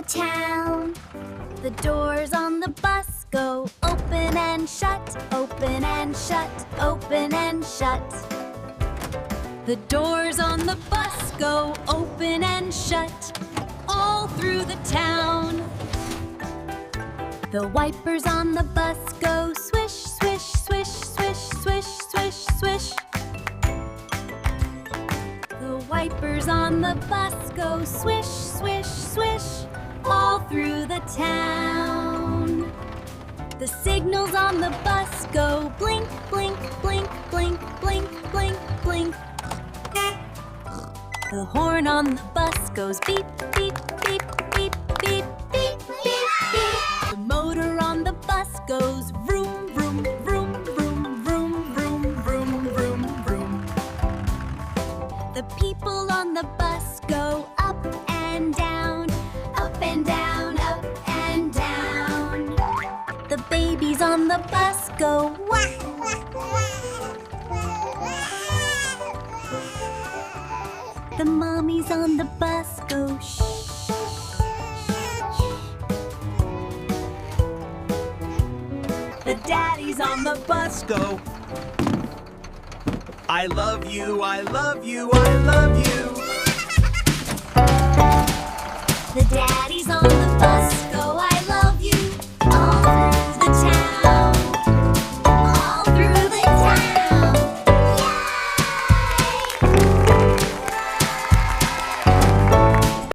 town. The doors on the bus go open and shut, open and shut, open and shut. The doors on the bus go open and shut, all through the town. The wipers on the bus go swish, swish, swish, swish, swish, swish, swish. The wipers on the bus go swish, swish, swish, all through the town. The signals on the bus go blink, blink, blink, blink, blink, blink, blink. The horn on the bus goes beep, beep, beep, beep, beep, beep, beep, beep. The motor on the bus goes vroom, vroom, vroom, vroom, vroom, vroom, vroom, vroom, vroom. The people on the bus go up and down, up and down, up and down. The babies on the bus go wah, wah, wah. The mommies on the bus go shh. The daddies on the bus go I love you, I love you, I love you. The daddies